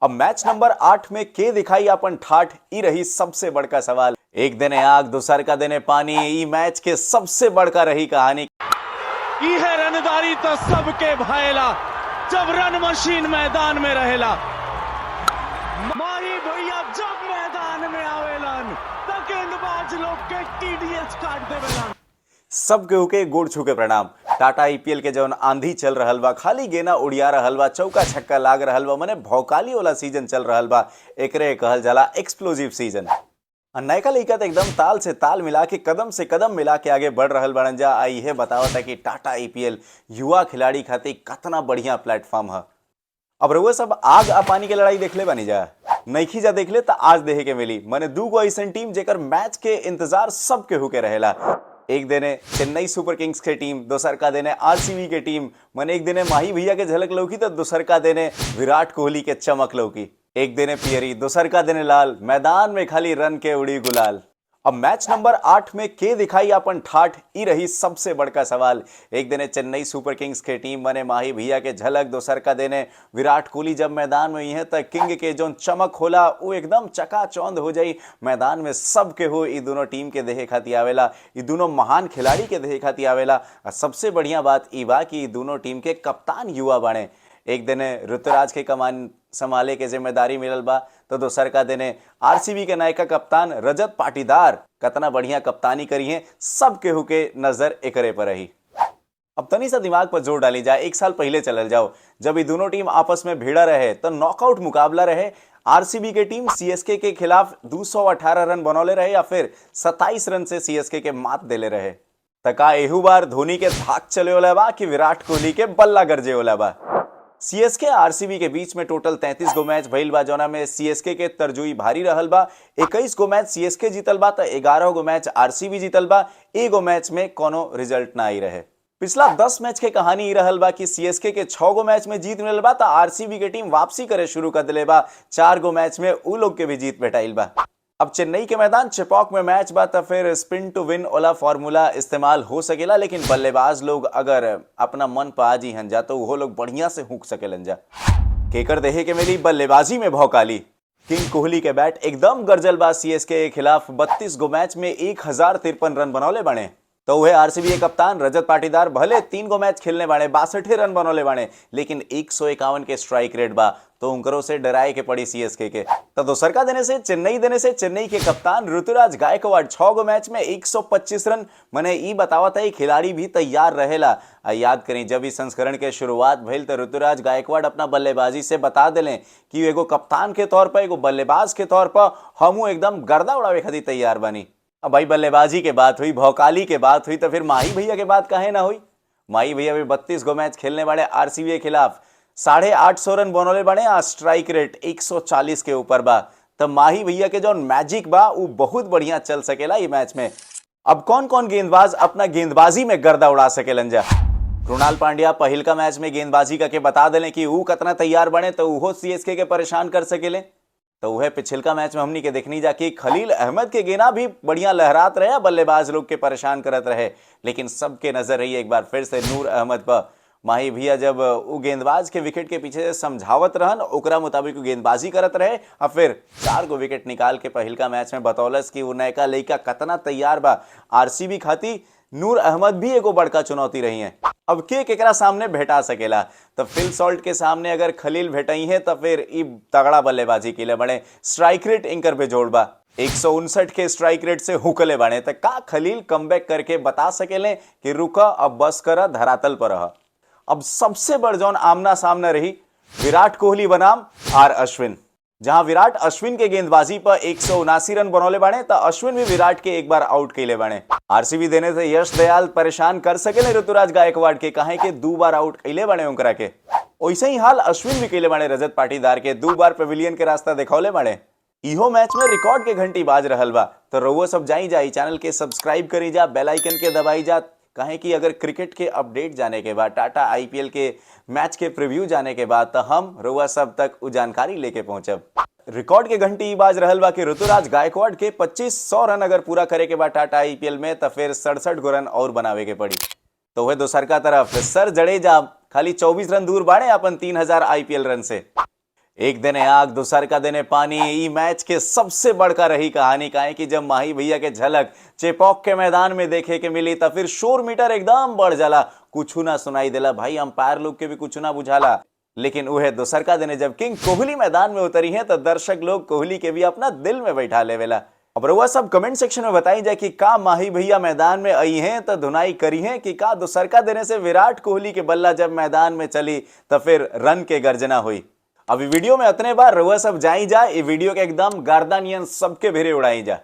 अब match number 8 में के दिखाई अपन ठाठ ई रही सबसे बड़का सवाल। एक दिने आग दूसर का दिने पानी, ई मैच के सबसे बड़का रही कहानी। ई है रनदारी तो सबके भाएला, जब रन मशीन मैदान में रहेला। माही भैया जब मैदान में आवेलन तो गेंदबाज लोग के टीडीएस काट देवेलन। सब केहू के गोड़ छू के प्रणाम। टाटा आईपीएल के जौन आंधी चल रहल बा, खाली गेना उड़िया रहल बा, चौका छक्का लाग रहल बा, मने भौकाली वाला सीजन चल रहल बा। एकरे कहल जाला एक्सप्लोजिव सीजन। नयका लइका तो एकदम ताल से ताल मिला के कदम से कदम मिला के आगे बढ़ रहल बड़न जा। आई है बतावता कि टाटा आईपीएल युवा खिलाड़ी खातिर कितना बढ़िया प्लेटफॉर्म है। अब रउआ सब आग आ पानी के लड़ाई देखले बानी जा, नइखी जा देखले तो आज देखे के मिली। मने दूगो ऐसन टीम जेकर मैच के इंतजार सब केहू के रहेला। एक दिने चेन्नई सुपर किंग्स के टीम, दोसर का दिने आरसीबी के टीम। मने एक दिने माही भैया के झलक लौकी तो दोसर का दिने विराट कोहली के चमक लौकी। एक दिने पियरी, दोसर का दिने लाल, मैदान में खाली रन के उड़ी गुलाल। अब मैच नंबर 8 में के दिखाई अपन ठाठ ई रही सबसे बड़का सवाल। एक दिने चेन्नई सुपर किंग्स के टीम मने माही भैया के झलक, दोसर का दिने विराट कोहली जब मैदान में ही है तो किंग के जो चमक होला वो एकदम चकाचौंध हो जाई। मैदान में सब के हो ई दोनों टीम के देखे खातिर आवेला, ई दोनों महान खिलाड़ी के देखे खातिर आवेला। और सबसे बढ़िया बात ई बा कि दोनों टीम के कप्तान युवा बने। एक दिने ऋतुराज के कमान संभाले के जिम्मेदारी मिलल बा तो दोसर का दिने आरसीबी के नायका कप्तान रजत पाटीदार कितना बढ़िया कप्तानी करी है। सब केहू के नजर एकरे पर रही। अब तनी सा दिमाग पर जोर डाली जाए, एक साल पहले चलल जाओ जब ये दोनों टीम आपस में भिड़ा रहे तो नॉकआउट मुकाबला रहे। आरसीबी के टीम सीएसके के खिलाफ 218 रन बनौले रहे या फिर 27 रन से सीएसके के मात देले रहे। तका एहू बार धोनी के धाक चले होला बा कि विराट कोहली के बल्ला गरजे होला बा। सीएसके आरसीबी के बीच में टोटल 33 गो मैच भइल बा, जौना में सीएसके के तरजुई भारी रहल बा। 21 गो मैच सीएसके जीतल बा तो 11 गो मैच आरसीबी जीतल बा। एगो मैच में कोनो रिजल्ट ना आई रहे। पिछला 10 मैच के कहानी ई रहल बा कि सीएसके के 6 गो मैच में जीत मिलल बा तो आरसीबी के टीम वापसी करे शुरू कर दिले बा। 4 गो मैच में उ लोग के भी जीत भेटाइल बा। अब चेन्नई के मैदान चिपॉक में मैच बा तो फिर स्पिन टू विन वाला फॉर्मूला इस्तेमाल हो सकेला, लेकिन बल्लेबाज लोग अगर अपना मन पर आ जी हन जा तो वो लोग बढ़िया से हुक सकेलन जा। केकर देहे के मिली बल्लेबाजी में भौकाली। किंग कोहली के बैट एकदम गरजल बा। सीएसके के खिलाफ 32 गो मैच में 1053 रन बनौले बने। तो वह आरसीबी के कप्तान रजत पाटीदार भले 3 गो मैच खेलने बाड़े, 62 रन बनौले बाड़े, लेकिन 151 के स्ट्राइक रेट बा तो उनकरों से डराए के पड़ी सीएसके के। तो दोसर का देने से चेन्नई के कप्तान ऋतुराज गायकवाड़ 6 गो मैच में 125 रन। मने ई बतावत है खिलाड़ी भी तैयार रहेला। याद करें जब इस संस्करण के शुरुआत भइल तो ऋतुराज गायकवाड़ अपना बल्लेबाजी से बता दिले कि एगो कप्तान के तौर पर, एगो बल्लेबाज के तौर पर हमू एकदम गर्दा उड़ावे खातिर तैयार बनी। अब भाई बल्लेबाजी के बात हुई, भौकाली के बात हुई तो फिर माही भैया के बात काहे ना हुई। माही भैया भी 32 गो मैच खेलने वाले आरसीबी के खिलाफ 850 रन बनौले बने। स्ट्राइक रेट 140 के ऊपर बा। तो माही भैया के जो मैजिक बा वो बहुत बढ़िया चल सकेला ये मैच में। अब कौन कौन गेंदबाज अपना गेंदबाजी में गर्दा उड़ा सकेलन जा। कृणाल पांड्या पहिल का मैच में गेंदबाजी करके बता देले कि वो कितना तैयार बने तो वो सीएसके के परेशान कर सकेले। तो वह पिछलका मैच में हमनी के देखनी जाके खलील अहमद के गेना भी बढ़िया लहरात रहे, बल्लेबाज लोग के परेशान करत रहे, लेकिन सबके नजर रही एक बार फिर से नूर अहमद पर। माही भैया जब वो गेंदबाज के विकेट के पीछे से समझावत रहन ओकरा मुताबिक गेंदबाजी करत रहे और फिर 4 गो विकेट निकाल के पहिलका मैच में बतौलस कि वो नयका लइका कितना तैयार बा। आरसीबी खाती नूर अहमद भी एगो बड़का चुनौती रही है। अब के केकरा सामने भेटा सकेला तो फिल सॉल्ट के सामने अगर खलील भेटाई है तो फिर ई तगड़ा बल्लेबाजी के लिए बने। स्ट्राइक रेट इंकर पे जोड़बा 159 के स्ट्राइक रेट से हुकले बने तो का खलील कमबैक करके बता सकेले कि रुका अब बस कर धरातल पर रह। अब सबसे बड़ जौन आमना सामना रही विराट कोहली बनाम आर अश्विन, जहां विराट अश्विन के गेंदबाजी पर 179 रन बनौले बने तो अश्विन भी विराट के एक बार आउट कैले बने। आरसीबी देने से यश दयाल परेशान कर सके ऋतुराज गायकवाड़ के, कहे के 2 बार आउट कैले बने उनकरा के। वैसे ही हाल अश्विन भी कैले बने रजत पाटीदार के, 2 बार पेविलियन के रास्ता दिखौले बने। इहो मैच में रिकॉर्ड के घंटी बाज रहल बा। तो रउआ सब जाई चैनल के सब्सक्राइब करी जा, बेल आइकन के दबाई जा, कहें कि अगर क्रिकेट के अपडेट जाने के बाद, टाटा आईपीएल के मैच के प्रीव्यू जाने के बाद तो हम रउआ सब तक वो जानकारी लेके पहुंचब। रिकॉर्ड के घंटी बाज रहल बा कि ऋतुराज गायकवाड़ के 2500 रन अगर पूरा करे के बाद टाटा आईपीएल में तो फिर 67 गो रन और बनावे के पड़ी। तो वह दोसर का तरफ सर जडेजा खाली 24 रन दूर बाड़े अपन 3000 आईपीएल रन से। एक दिन आग दूसर का दिन पानी। ई मैच के सबसे बड़का रही कहानी काहे कि जब माही भैया के झलक चेपॉक के मैदान में देखे के मिली तो फिर शोर मीटर एकदम बढ़ जाला। कुछ ना सुनाई देला भाई, अंपायर लोग के भी कुछ ना बुझाला। लेकिन वह दूसर का दिन जब किंग कोहली मैदान में उतरी है तो दर्शक लोग कोहली के भी अपना दिल में बैठा लेवेला। अब रउआ सब कमेंट सेक्शन में बताई जाए कि का माही भैया मैदान में आई हैं तो धुनाई करी हैं कि का दूसरका देने से विराट कोहली के बल्ला जब मैदान में चली तो फिर रन के गर्जना हुई। अभी वीडियो में उतने बार रउआ सब जाई जा, ये वीडियो के एकदम गर्दनियन सबके भेरे उड़ाई जा।